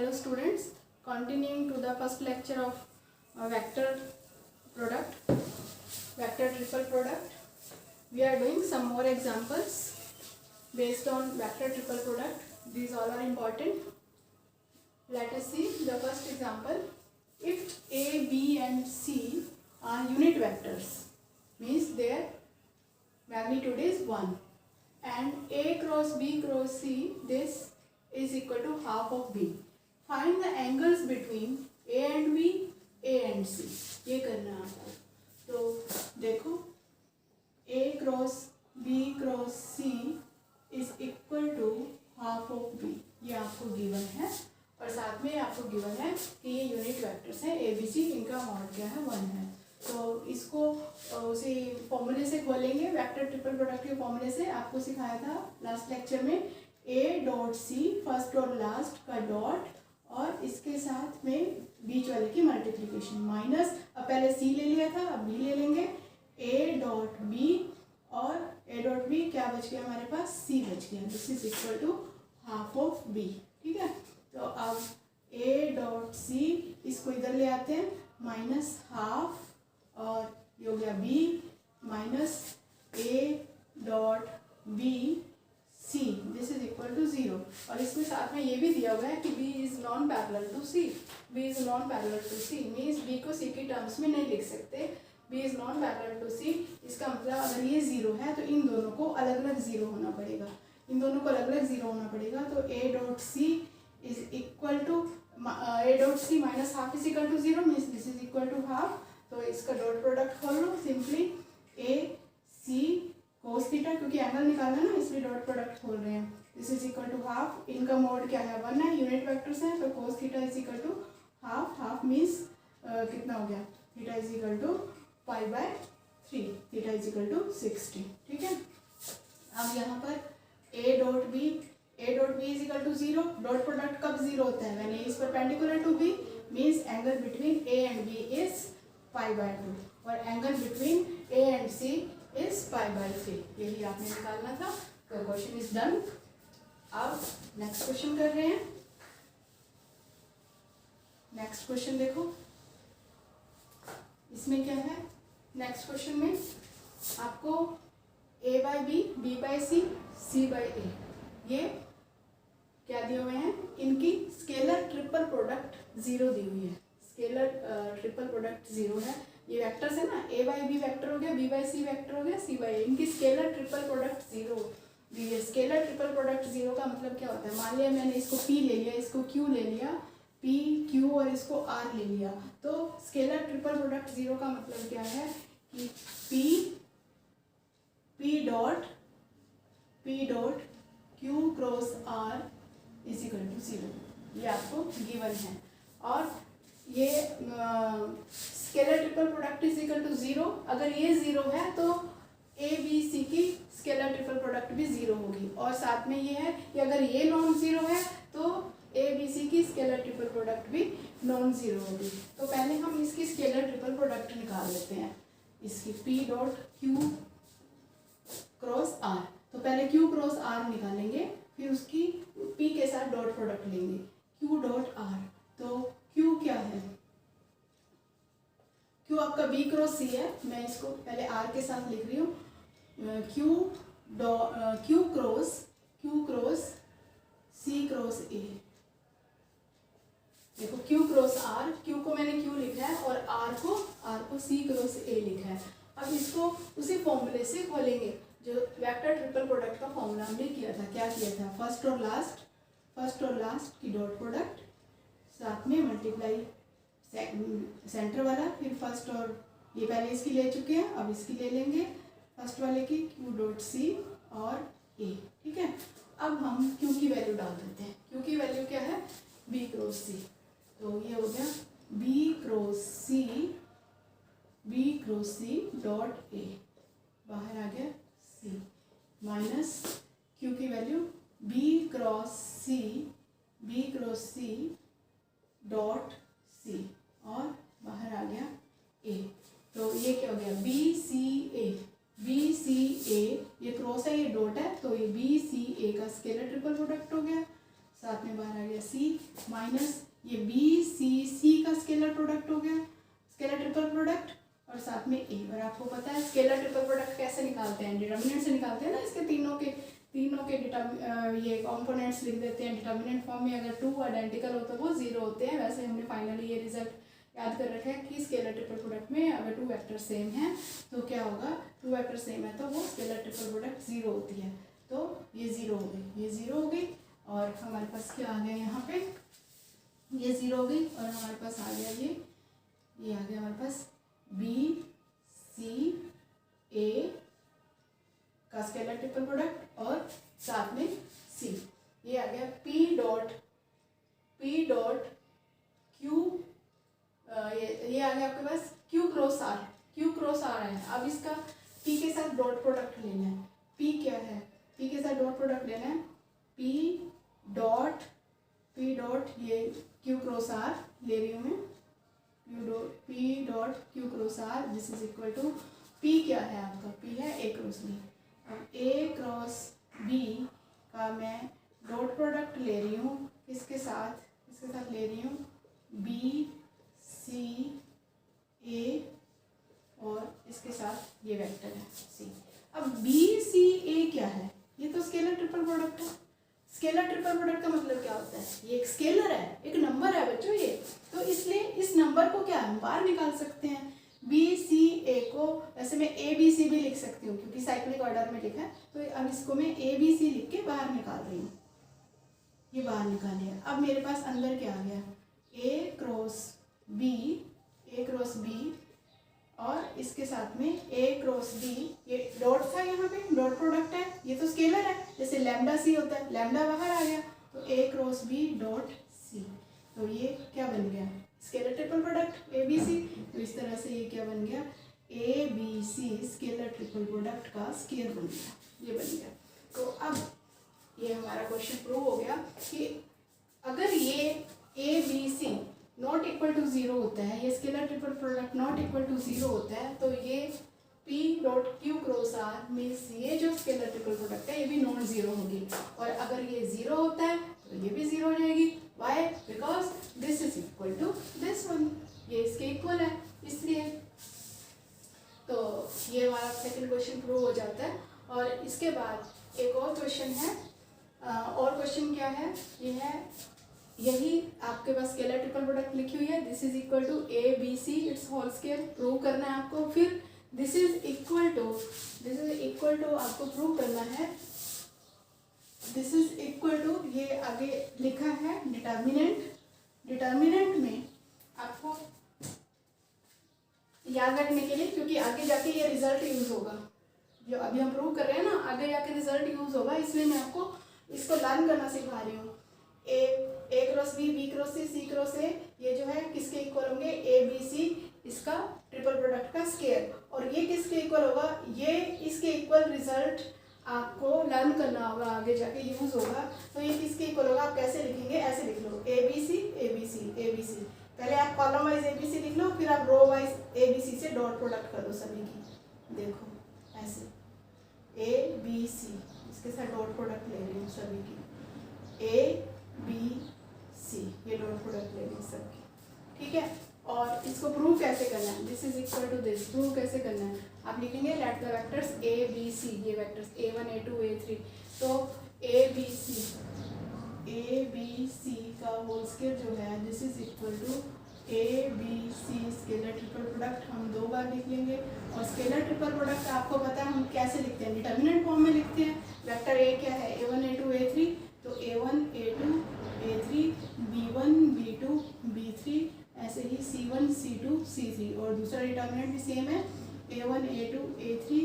Hello students, continuing to the first lecture of vector product, vector triple product. We are doing some more examples based on vector triple product. These all are important. Let us see the first example. If A, B and C are unit vectors, means their magnitude is 1, and A cross B cross C, this is equal to half of B. Find the angles between A and B, A and C. ये करना है आपको. तो देखो A cross B cross C is equal to half of B. ये आपको given है और साथ में आपको गिवन है कि ये यूनिट वेक्टर्स हैं A B C, इनका मॉड क्या है 1 है. तो इसको उसी फॉर्मूले से खोलेंगे. वेक्टर ट्रिपल प्रोडक्ट के फॉर्मूले से आपको सिखाया था लास्ट लेक्चर में. A डॉट C फर्स्ट और लास्ट का डॉट और इसके साथ में बीच वाले की मल्टीप्लिकेशन माइनस. अब पहले C ले लिया था, अब B ले लेंगे. A डॉट B और A डॉट B क्या बच गया हमारे पास, C बच गया. This is equal to half of B. ठीक है. तो अब A डॉट C इसको इधर ले आते हैं, माइनस हाफ और ये हो गया B minus A dot B C. This is equal to 0. और इसमें साथ में ये भी दिया हुआ है कि B is non parallel to C. B is non parallel to C means B को C की टर्म्स में नहीं लिख सकते. B is non parallel to C. इसका मतलब अगर ये 0 है तो इन दोनों को अलग अलग 0 होना पड़ेगा. इन दोनों को अलग अलग 0 होना पड़ेगा. तो A dot C is equal to A dot C minus half is equal to 0 means this is equal to half. तो इसका डॉट प्रोडक्ट खोल लो simply. A C cos theta, क्योंकि एंगल निकालना है ना इसलिए डॉट प्रोडक्ट खोल रहे हैं. This is equal to half. इनका मोड क्या है 1 है, यूनिट वेक्टर्स हैं. तो cos theta is equal to half. Half means कितना हो गया, theta is equal to pi by 3. Theta is equal to 60. ठीक है. अब यहाँ पर A dot B is equal to 0. Dot product कब 0 होता है, when A is perpendicular to B means angle between A and B is pi by 2 और angle between A and C is pi by 3. यही आपने निकालना था. तो question is done. अब नेक्स्ट क्वेश्चन कर रहे हैं. नेक्स्ट क्वेश्चन देखो, इसमें क्या है. नेक्स्ट क्वेश्चन में आपको A by B, B by C, C by A ये क्या दिए हुए हैं. इनकी स्केलर ट्रिपल प्रोडक्ट 0 दी हुई है. स्केलर ट्रिपल प्रोडक्ट 0 है. ये वेक्टर्स है ना, A बाई बी वेक्टर हो गया, B बाई C वेक्टर हो गया, C बाई A. इनकी स्केलर ट्रिपल प्रोडक्ट 0 दी है. स्केलर ट्रिपल प्रोडक्ट 0 का मतलब क्या होता है. मान लिया मैंने इसको P ले लिया, इसको Q ले लिया, P Q और इसको R ले लिया. तो स्केलर ट्रिपल प्रोडक्ट 0 का मतलब क्या है कि P dot Q cross R is equal to 0. ये आपको गिवन है. और ये scalar triple product is equal to 0. अगर ये 0 है तो A B C की स्केलर ट्रिपल प्रोडक्ट भी 0 होगी. और साथ में ये है कि अगर ये नॉन 0 है तो A B C की स्केलर ट्रिपल प्रोडक्ट भी नॉन 0 होगी. तो पहले हम इसकी स्केलर ट्रिपल प्रोडक्ट निकाल लेते हैं. इसकी P dot Q cross R. तो पहले Q क्रॉस R निकालेंगे, फिर उसकी P के साथ डॉट प्रोडक्ट लेंगे. Q dot R. तो Q क्या है, Q आपका B क्रॉस C है. मैं इसको पहले R के साथ लिख रही हूँ. Q cross C cross A. देखो Q क्रॉस R, Q को मैंने Q लिखा है और R को C क्रॉस A लिखा है. अब इसको उसी फॉर्मूले से खोलेंगे जो वेक्टर ट्रिपल प्रोडक्ट का फॉर्मूला हमने किया था. क्या किया था, फर्स्ट और लास्ट की डॉट प्रोडक्ट, साथ में मल्टीप्लाई सेंटर वाला, फिर फर्स्ट और ये पहले इसकी ले चुके हैं, अब इसकी ले लेंगे फर्स्ट वाले की Q डॉट C और A. ठीक है. अब हम Q की वैल्यू डाल देते हैं. Q की वैल्यू क्या है, B क्रॉस C. तो ये हो गया B cross C dot A. बाहर आ गया C माइनस Q की value B cross C dot C और बाहर आ गया A. तो ये क्या हो गया B C A. ये क्रॉस है, ये डॉट है, तो ये B C A का स्केलर ट्रिपल प्रोडक्ट हो गया. साथ में बाहर आ गया C माइनस ये बी सी का स्केलर प्रोडक्ट हो गया, स्केलर ट्रिपल प्रोडक्ट, और साथ में ए। और आपको पता है स्केलर ट्रिपल प्रोडक्ट कैसे निकालते हैं, डिटर्मिनेंट से निकालते हैं ना। इसके तीनों के ये कंपोनेंट्स लिख देते हैं डिटर्मिनेंट फॉर्म में। अगर 2 आइडेंटिकल हो तो वो 0 होते हैं। वैसे हमने फाइनली ये रिजल्ट याद कर रखा है कि स्केलर ट्रिपल प्रोडक्ट में अगर 2 वेक्टर सेम हैं तो क्या होगा, 2 वेक्टर सेम है तो वो स्केलर ट्रिपल प्रोडक्ट 0 होती है। तो ये 0 हो गई, ये 0 हो गई, और हमारे पास क्या आ गया यहाँ पे, ये 0 हो गई, और हमारे पास आ गया ये आ गया हमारे पास बी सी ए का स्केलर ट्रिपल प्रोडक्ट और साथ में सी। ये आ गया पी डॉट क्यू, ये आ गया आपके पास क्यू क्रॉस आर है। अब इसका पी के साथ डॉट प्रोडक्ट लेना है। पी क्या है, पी के साथ डॉट प्रोडक्ट लेना है, पी डॉट ये क्यू क्रॉस आर ले रही हूँ मैं, P dot Q cross R this is equal to, P क्या है आपका, पी है ए क्रॉस बी। अब ए क्रॉस बी का मैं डॉट प्रोडक्ट ले रही हूँ, इसके साथ ले रही हूँ बी सी ए, और इसके साथ ये वेक्टर है सी। अब बी सी ए क्या है, ये तो स्केलर ट्रिपल प्रोडक्ट है। स्केलर ट्रिपल प्रोडक्ट का मतलब क्या होता है, ये एक स्केलर है, एक नंबर है बच्चों ये, तो इसलिए इस नंबर को क्या हम बाहर निकाल सकते हैं। बी सी ए को वैसे मैं ए बी सी भी लिख सकती हूँ क्योंकि साइक्लिक ऑर्डर में लिखा है, तो अब इसको मैं ए बी सी लिख के बाहर निकाल रही हूँ, ये बाहर निकाल लिया। अब मेरे पास अंदर क्या आ गया, ए क्रॉस बी और इसके साथ में ए क्रॉस बी, ये डॉट था यहाँ पे, डॉट प्रोडक्ट है, ये तो स्केलर है, जैसे लैम्डा सी होता है, लैम्डा बाहर आ गया तो A cross B dot C, तो ये क्या बन गया, scalar triple product A B C. तो इस तरह से ये क्या बन गया, A B C scalar triple product का स्केयर बन गया, ये बन गया। तो अब ये हमारा क्वेश्चन प्रूव हो गया कि अगर ये A B C not equal to 0 होता है, ये scalar triple product not equal to 0 होता है, तो ये P dot Q cross R means ये जो स्केलर ट्रिपल प्रोडक्ट है ये भी नॉन 0 होगी, और अगर ये 0 होता है तो ये भी 0 हो जाएगी। Why, because this is equal to this one, ये इसके इक्वल है इसलिए। तो ये हमारा सेकंड क्वेश्चन प्रूव हो जाता है। और इसके बाद एक और क्वेश्चन है, और क्वेश्चन क्या है, ये है यही आपके पास स्केलर ट्रिपल प्रोडक्ट लिखी हुई है, this is equal to A B C it's whole square, prove करना है आपको। फिर दिस इज इक्वल टू आपको प्रूव करना है, दिस इज इक्वल टू, ये आगे लिखा है डिटर्मिनेंट में आपको याद रखने के लिए, क्योंकि आगे जाके ये रिजल्ट यूज होगा, जो अभी हम प्रूव कर रहे हैं ना, आगे जाके रिजल्ट यूज होगा, इसलिए मैं आपको इसको लर्न करना सिखा रही हूँ। A cross B cross C cross A, ये जो है किसके इक्वल होंगे, ए बी सी इसका ट्रिपल प्रोडक्ट का स्केयर, और ये किसके इक्वल होगा, ये इसके इक्वल रिजल्ट आपको लर्न करना होगा, आगे जाके यूज होगा। तो ये किसके इक्वल होगा, आप कैसे लिखेंगे, ऐसे लिख लो A B C A B C A B C, पहले आप column wise A B C लिख लो, फिर आप रो वाइज ए बी सी से डॉट प्रोडक्ट कर दो सभी की, देखो ऐसे ए बी सी, इसके साथ डॉट प्रोडक्ट ले रही हूँ सभी की, ए बी सी, ये डॉट प्रोडक्ट ले रही है सबकी, ठीक है। और इसको प्रूव कैसे करना है, this is equal to this, prove कैसे करना है, आप लिखेंगे let the vectors A B C, ये वेक्टर्स a1 a2 a3, तो ए बी सी का होल स्केयर जो है this is equal to A B C scalar triple product, हम 2 बार लिख लेंगे। और स्केलर ट्रिपल प्रोडक्ट आपको पता है हम कैसे लिखते हैं, डिटर्मिनेंट फॉर्म में लिखते हैं। वेक्टर ए क्या है, a1 a2 a3, तो a1 a2 a3 b1 b2 b3, ऐसे ही c1 c2 c3, और दूसरा डिटर्मिनेंट भी सेम है, a1 a2 a3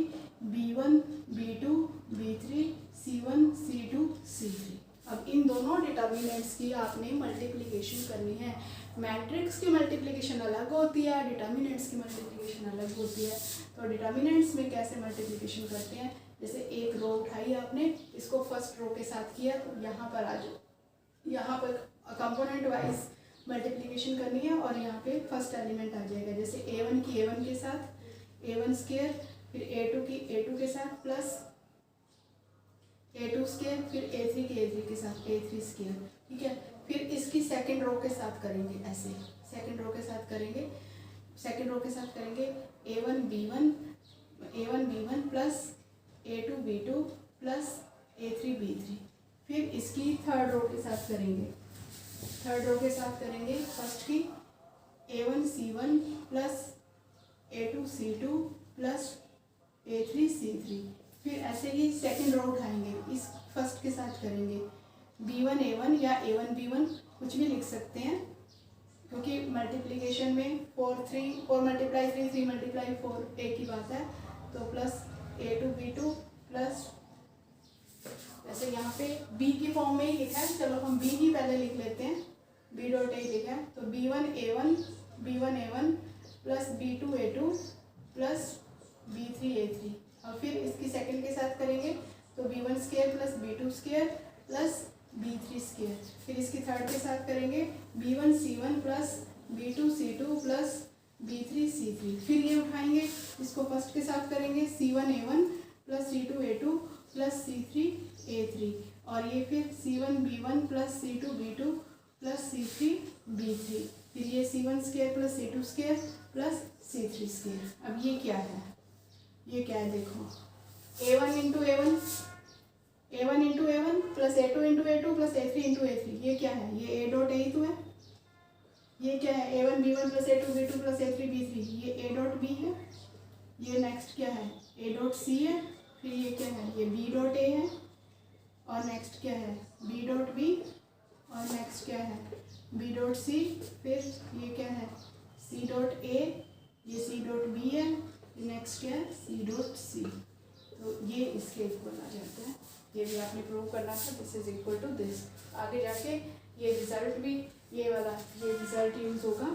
b1 b2 b3 c1 c2 c3। अब इन दोनों डिटर्मिनेंट्स की आपने मल्टीप्लिकेशन करनी है। मैट्रिक्स की मल्टीप्लिकेशन अलग होती है, डिटर्मिनेंट्स की मल्टीप्लिकेशन अलग होती है। तो डिटर्मिनेंट्स में कैसे मल्टीप्लिकेशन करते हैं, जैसे एक रो उठाई आपने, इसको फर्स्ट रो के साथ किया, तो यहाँ पर आ जाओ, यहाँ पर कंपोनेंट वाइज मल्टीप्लिकेशन करनी है, और यहाँ पे फर्स्ट एलिमेंट आ जाएगा, जैसे a1 की a1 के साथ a1 स्केयर, फिर a2 की a2 के साथ प्लस a2 स्केयर, फिर a3 की a3 के साथ a3 स्केयर, ठीक है। फिर इसकी सेकंड रो के साथ करेंगे, ऐसे सेकंड रो के साथ करेंगे, सेकंड रो के साथ करेंगे A1 B1 plus A2 B2 plus A3 B3। फिर इसकी थर्ड रो के साथ करेंगे, थर्ड रो के साथ करेंगे फर्स्ट की A1 C1 plus A2 C2 plus A3 C3। फिर ऐसे ही सेकंड रो उठाएंगे, इस फर्स्ट के साथ करेंगे B1 A1 या A1 B1 कुछ भी लिख सकते हैं, क्योंकि मल्टीप्लिकेशन में 4 मल्टीप्लाई 3 मल्टीप्लाई 4 एक ही बात है। तो प्लस A2 B2 प्लस, जैसे यहाँ पे B की फॉर्म में ही लिखा है, चलो हम B ही पहले लिख लेते हैं, B डॉट A लिखा है, तो B1 A1 plus B2 A2 plus B3 A3। और फिर इसकी सेकंड के साथ करेंगे तो B1 square plus B2 square plus B3 square. फिर इसकी थर्ड के साथ करेंगे B1 C1 plus B2 C2 plus B3 C3। फिर ये उठाएंगे, इसको फर्स्ट के साथ करेंगे C1 A1 plus C2 A2 plus C3 A3। और ये फिर C1 B1 plus C2 B2 plus C3 B3। फिर ये C1 square plus C2 square plus C3 square. अब ये क्या है, ये क्या है देखो, A1 into A1 plus A2 into A2 plus A3 into A3। ये क्या है, ये A डॉट A तो है। ये क्या है, A1 B1 plus A2 B2 plus A3 B3, ये A डॉट B है। ये नेक्स्ट क्या है, A डॉट C है। फिर ये क्या है, ये B डॉट A है। और नेक्स्ट क्या है, B डॉट B। और नेक्स्ट क्या है, B डॉट C। फिर ये क्या है, C डॉट A, ये C डॉट B है। नेक्स्ट क्या है, C डॉट C। तो ये इसके इक्वल आ जाता है। ये भी आपने प्रूव करना था, this is equal to this. आगे जाके ये रिजल्ट भी, ये वाला ये रिजल्ट यूज़ होगा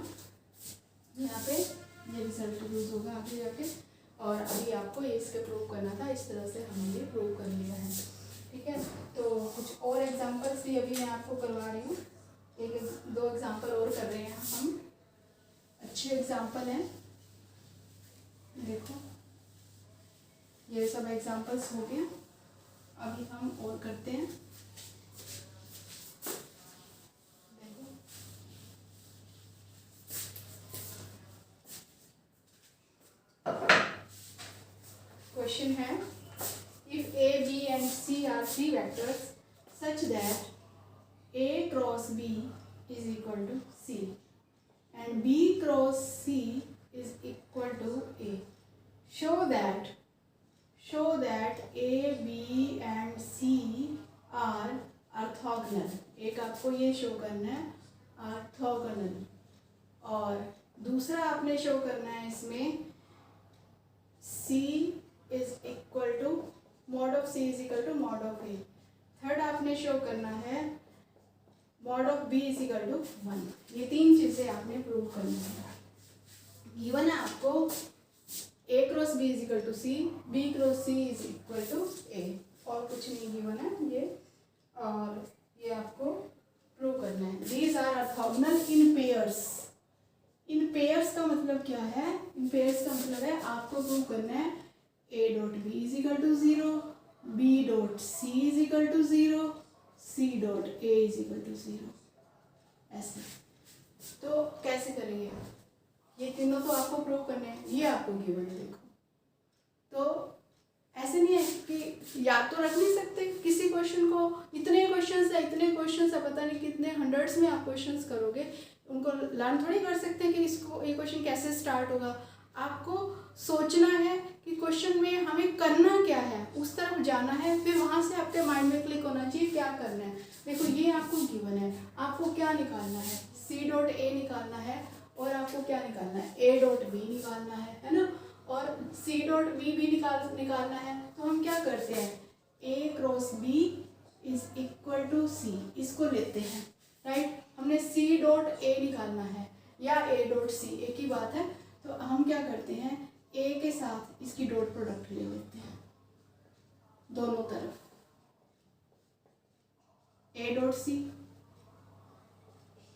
यहाँ पे, ये रिजल्ट यूज़ होगा आगे जाके। और अभी आपको ये इसके प्रूव करना था, इस तरह से हमने ये प्रूव कर लिया है, ठीक है। तो कुछ और एग्जांपल्स भी अभी मैं आपको करवा रही हूँ, एक दो एग्जांपल और कर रहे हैं हम, अच्छे एग्जांपल हैं। देखो ये सब एग्जांपल्स हो गए, अभी हम और करते हैं। देखो क्वेश्चन है, if A, B and C are three vectors such that A cross B is equal to C and B cross C is equal to A, show that A, B and C are orthogonal। एक आपको ये show करना है orthogonal, और दूसरा आपने show करना है इसमें C is equal to mod of C is equal to mod of A। Third आपने शो करना है mod of B is equal to 1। ये तीन चीज़ें आपने प्रूव करनी है। गिवन है आपको A cross B is equal to C, B cross C is equal to A, और कुछ नहीं गिवन है ये, और ये आपको प्रूव करना है। These are orthogonal in pairs. In pairs का मतलब क्या है, इन पेयर्स का मतलब है आपको प्रूव करना है A dot B is equal to 0, B dot C is equal to 0, C dot A is equal to 0, ऐसे। तो कैसे करेंगे, ये तीनों तो आपको प्रूव करने हैं, ये आपको गिवन है। देखो तो ऐसे नहीं है कि याद तो रख नहीं सकते किसी क्वेश्चन को, इतने क्वेश्चंस है, पता नहीं कितने हंड्रेड्स में आप क्वेश्चंस करोगे, उनको लर्न थोड़ी कर सकते हैं कि इसको ये क्वेश्चन कैसे स्टार्ट होगा। आपको सोचना है कि क्वेश्चन में हमें करना क्या है, उस तरफ जाना है, फिर वहाँ से आपके माइंड में क्लिक होना चाहिए क्या करना है। देखो ये आपको गिवन है, आपको क्या निकालना है, C डॉट A निकालना है, और आपको क्या निकालना है, A डॉट B निकालना है ना, और C डॉट B भी निकालना है। तो हम क्या करते हैं, A cross B is equal to C, इसको लेते हैं, राइट। हमने C डॉट A निकालना है या A डॉट C, एक ही बात है। तो हम क्या करते हैं, A के साथ इसकी डॉट प्रोडक्ट ले लेते हैं दोनों तरफ, A डॉट C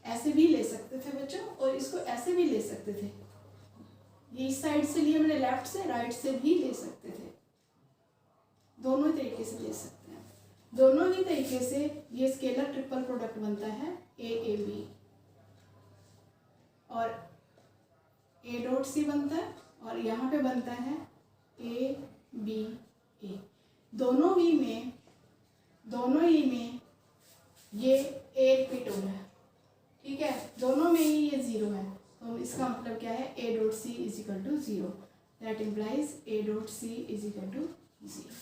ऐसे भी ले सकते थे बच्चों, और इसको ऐसे भी ले सकते थे, ये इस साइड से लिए मैंने, लेफ्ट से राइट से भी ले सकते थे, दोनों तरीके से ले सकते हैं। दोनों ही तरीके से ये स्केलर ट्रिपल प्रोडक्ट बनता है ए बी, और ए डॉट सी बनता है और यहाँ पे बनता है ए बी ए। दोनों ही में ये ए रिपीट हो रहा है, ठीक है, दोनों में ही ये जीरो है, तो इसका मतलब क्या है, A dot C is equal to zero, that implies A dot C is equal to zero.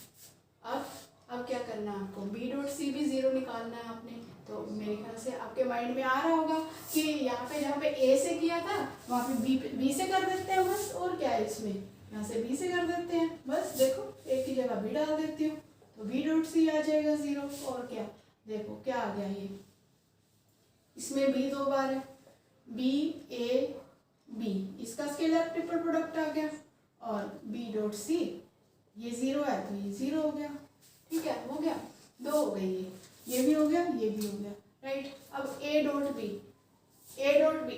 अब क्या करना है आपको, बी डॉट सी भी जीरो निकालना है आपने। तो मेरे ख्याल से आपके माइंड में आ रहा होगा कि यहाँ पे जहाँ पे ए से किया था वहाँ पे बी से कर देते हैं बस, और क्या है इसमें, यहाँ से बी से कर देते हैं बस। देखो ए की जगह बी डाल देती हूँ तो बी डॉट सी आ जाएगा जीरो, और क्या, देखो क्या आ गया, ये इसमें बी दो बार है, बी ए बी, इसका स्केलर ट्रिपल प्रोडक्ट आ गया, और बी डॉट सी ये जीरो है तो ये जीरो हो गया, ठीक है, हो गया, दो हो गई, ये भी हो गया, ये भी हो गया, राइट। अब ए डॉट बी,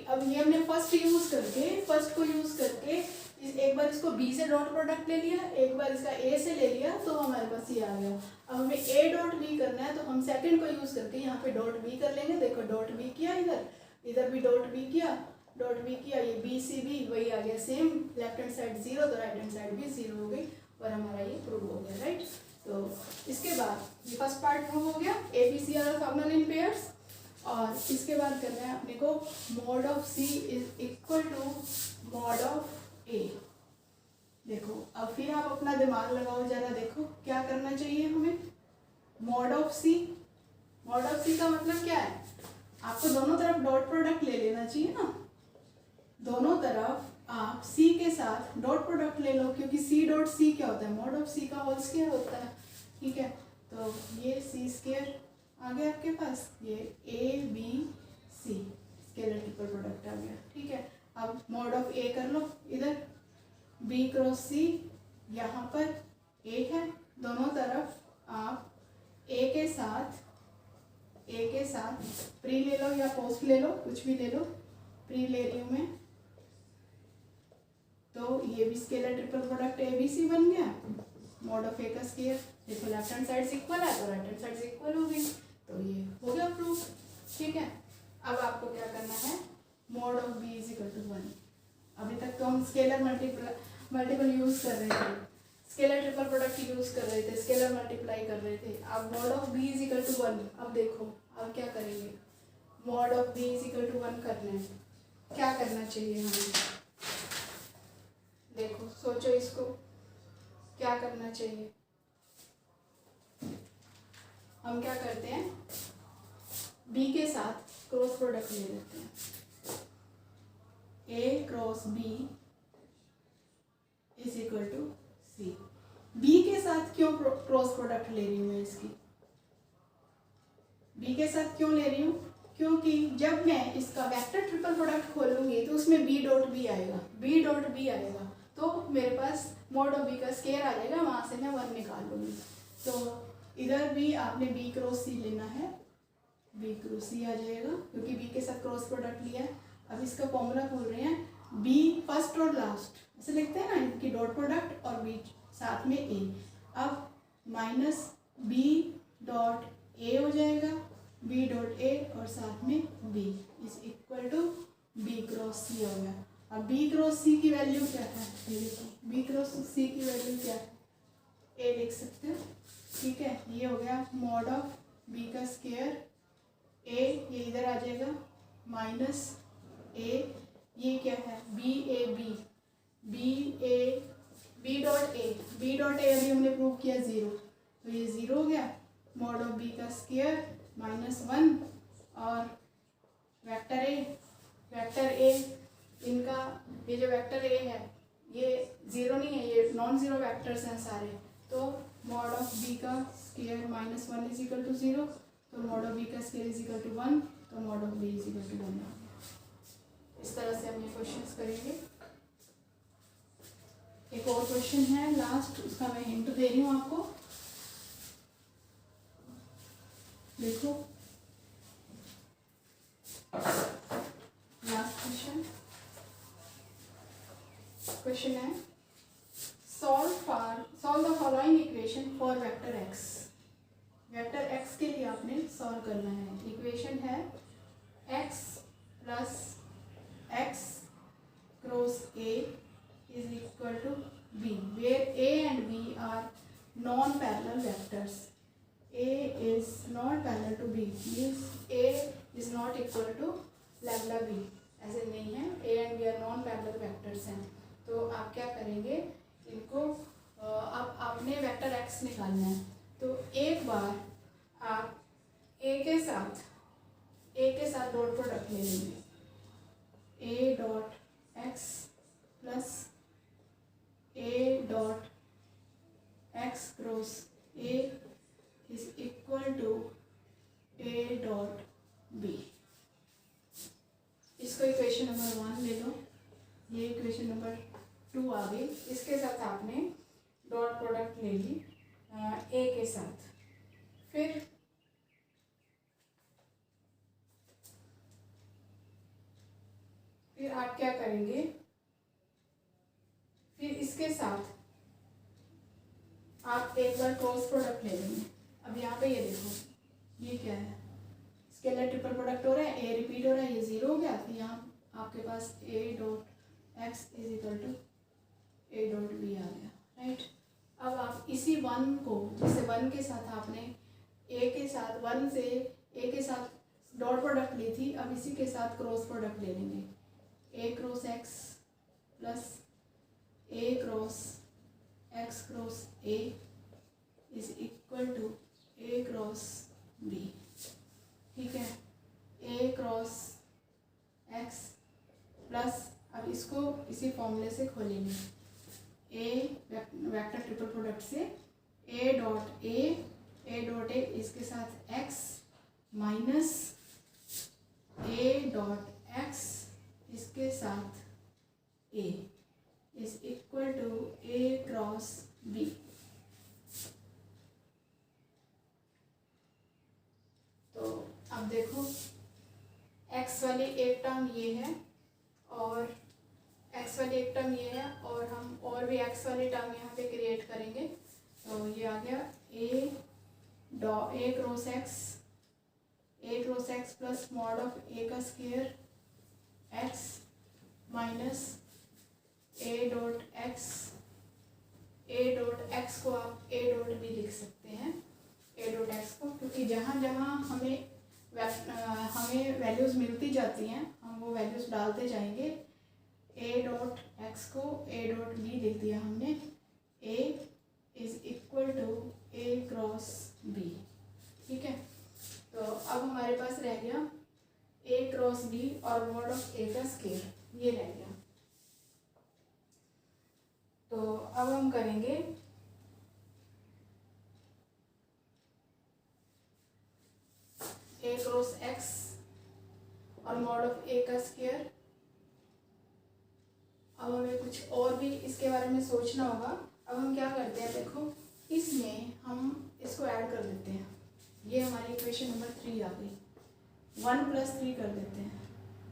अब ये हमने फर्स्ट को यूज करके एक बार इसको बी से डॉट प्रोडक्ट ले लिया, एक बार इसका ए से ले लिया, तो हमारे पास ये आ गया। अब हमें ए डॉट बी करना है तो हम सेकंड को यूज करके यहाँ पे डॉट बी कर लेंगे। देखो डॉट बी किया, इधर भी डॉट बी किया, ये बी सी बी वही आ गया same, left hand side zero तो राइट हैंड साइड भी जीरो हो गई, और हमारा ये प्रूव हो गया, राइट। तो इसके बाद ये फर्स्ट पार्ट प्रूव हो गया, A B C are orthogonal in pairs. और इसके बाद करना है अपने को mod of C is equal to mod of A. देखो अब फिर आप अपना दिमाग लगाओ जरा, देखो क्या करना चाहिए हमें। मॉड ऑफ सी का मतलब क्या है, आपको दोनों तरफ डॉट प्रोडक्ट ले लेना चाहिए ना, दोनों तरफ आप सी के साथ डॉट प्रोडक्ट ले लो, क्योंकि सी डॉट सी क्या होता है, मॉड ऑफ सी का होल स्क्वायर होता है, ठीक है। तो ये सी स्क्वायर आ गया आपके पास, ये A B C scalar triple product आ गया, ठीक है। अब मॉड ऑफ ए कर लो, इधर बी क्रॉस सी, यहाँ पर ए है, दोनों तरफ आप ए के साथ प्री ले लो या पोस्ट ले लो, कुछ भी ले लो, प्री ले रही हूँ मैं, तो ये भी scalar triple product A B C बन गया। मॉड ऑफ ए का स्क्वायर, देखो लेफ्ट हैंड साइड से इक्वल है तो राइट हैंड साइड से इक्वल हो गई, तो ये हो गया प्रूफ, ठीक है। अब आपको क्या करना है, mod of B is equal to 1। अभी तक तो हम स्केलर मल्टीपल यूज कर रहे थे, स्केलर ट्रिपल प्रोडक्ट यूज कर रहे थे, स्केलर मल्टीप्लाई कर रहे थे। अब mod of B is equal to 1, अब देखो अब क्या करेंगे, mod of B is equal to 1 करना है, क्या करना चाहिए हमें, देखो सोचो इसको, क्या करना चाहिए। हम क्या करते हैं, बी के साथ क्रॉस प्रोडक्ट ले लेते हैं, A cross B is equal to C. B के साथ क्यों क्रॉस प्रोडक्ट ले रही हूँ मैं इसकी, बी के साथ क्यों ले रही हूँ, क्योंकि जब मैं इसका वेक्टर ट्रिपल प्रोडक्ट खोलूंगी तो उसमें बी डॉट बी आएगा, तो मेरे पास मॉड ऑफ बी का स्केयर आ जाएगा, वहां से मैं 1 निकाल लूंगी। तो इधर भी आपने बी क्रॉस सी लेना है, बी क्रॉस सी आ जाएगा, क्योंकि बी के साथ क्रॉस प्रोडक्ट लिया है। अब इसका फॉर्मूला खोल रहे हैं, बी फर्स्ट और लास्ट ऐसे लिखते हैं ना, इनकी डॉट प्रोडक्ट और बी साथ में ए। अब माइनस बी डॉट ए हो जाएगा, बी डॉट ए और साथ में B is equal to B cross C हो गया। अब बी क्रॉस सी की वैल्यू क्या है, ये देखो बी क्रॉस सी की वैल्यू क्या है, ए लिख सकते हो, ठीक है। ये हो गया मॉड ऑफ बी का स्क्वायर, ए ये इधर आ जाएगा माइनस ए, ये क्या है B A B, B dot A अभी हमने प्रूव किया 0, तो ये 0 हो गया। मॉड ऑफ बी का स्क्वायर -1 और वेक्टर ए इनका, ये जो वेक्टर ए है ये 0 नहीं है, ये नॉन ज़ीरो वेक्टर्स हैं सारे, तो मॉड ऑफ बी का स्क्वायर -1 इज इक्वल टू 0, तो मॉड ऑफ बी का स्क्वायर इज इक्वल टू 1, तो mod of B is equal to 1। इस तरह से हम ये क्वेश्चंस करेंगे। एक और क्वेश्चन है लास्ट, उसका मैं हिंट दे रही हूँ आपको, देखो लास्ट क्वेश्चन है, solve the following equation for vector x. Vector x के लिए आपने सॉल्व करना है। इक्वेशन है x plus x cross a is equal to b, where a and b are non parallel vectors. a is not parallel to b means a is not equal to lambda b, ऐसे नहीं है। a and b are non parallel vectors हैं। तो आप क्या करेंगे, इनको अब आपने वेक्टर x निकालना है। तो एक बार आप a के साथ डॉट प्रोडक्ट ले लेंगे। a dot x plus a dot x cross a is equal to a dot b। इसको इक्वेशन नंबर 1 ले लो, ये इक्वेशन नंबर 2 आ गई। इसके साथ आपने डॉट प्रोडक्ट ले ली a के साथ। फिर आप क्या करेंगे, फिर इसके साथ आप एक बार क्रॉस प्रोडक्ट ले लेंगे। अब यहाँ पे ये देखो, ये क्या है, स्केलर ट्रिपल प्रोडक्ट हो रहा है, ए रिपीट हो रहा है, ये 0 हो गया। तो यहाँ आपके पास a dot x is equal to a dot b आ गया, राइट। अब आप इसी 1 को, जैसे 1 के साथ आपने a के साथ 1 से a के साथ डॉट प्रोडक्ट ली थी, अब इसी के साथ क्रॉस प्रोडक्ट ले लेंगे। a cross x plus a cross x cross a is equal to a cross b, ठीक है। a क्रॉस x प्लस, अब इसको इसी फॉर्मूले से खोलेंगे। a वेक्टर ट्रिपल प्रोडक्ट से a डॉट a इसके साथ x minus a dot x इसके साथ a is equal to a cross b। तो अब देखो, x वाली एक टर्म ये है और x वाली एक टर्म ये है, और हम और भी x वाली टर्म यहाँ पे क्रिएट करेंगे। तो ये आ गया a cross x plus mod of a का square x minus a dot x को आप a डॉट b लिख सकते हैं, a डॉट x को, क्योंकि जहाँ जहाँ हमें वैल्यूज़ मिलती जाती हैं हम वो वैल्यूज़ डालते जाएंगे। a डॉट x को a डॉट b लिख दिया हमने, a is equal to a cross b, ठीक है। तो अब हमारे पास रह गया a क्रॉस b और मॉड ऑफ a का स्क्वायर, ये रह गया। तो अब हम करेंगे a क्रॉस x और मॉड ऑफ a का स्क्वायर। अब हमें कुछ और भी इसके बारे में सोचना होगा। अब हम क्या करते हैं, देखो इसमें हम इसको ऐड कर देते हैं। ये हमारी इक्वेशन नंबर 3 आ गई। 1 प्लस 3 कर देते हैं,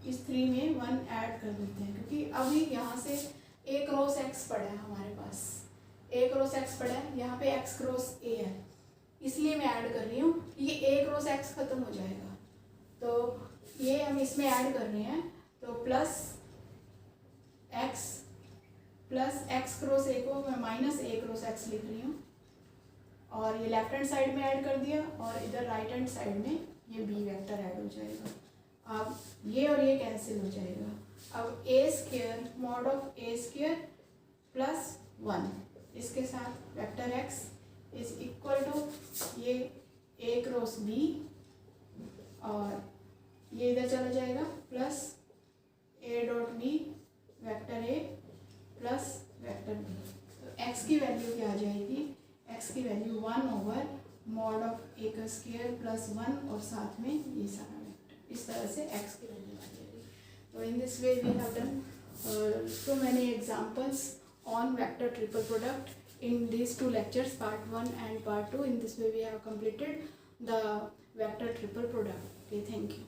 इस 3 में 1 ऐड कर देते हैं, क्योंकि अभी यहाँ से a क्रॉस x पड़ा है हमारे पास, a क्रॉस x पड़ा है, यहाँ पे x क्रॉस a है, इसलिए मैं ऐड कर रही हूँ। ये a क्रॉस x खत्म हो जाएगा, तो ये हम इसमें ऐड कर रहे हैं। तो प्लस x क्रॉस a को मैं माइनस a क्रॉस x लिख रही हूँ, और ये लेफ्ट हैंड साइड में ऐड कर दिया, और इधर राइट हैंड साइड में ये b वेक्टर ऐड हो जाएगा। अब ये और ये कैंसिल हो जाएगा। अब a square mod of a square plus 1 इसके साथ vector x is equal to ये a क्रॉस b, और ये इधर चला जाएगा, plus a dot b vector a plus vector b। तो x की वैल्यू क्या आ जाएगी, x की value 1 over mod of a का स्क्वायर प्लस 1 और साथ में ये सारा वेक्टर, इस तरह से x की वैल्यू आ जाएगी। तो in this way we have done so many examples on vector triple product in these two lectures, part 1 and part 2. In this way we have completed the vector triple product. Okay, thank you.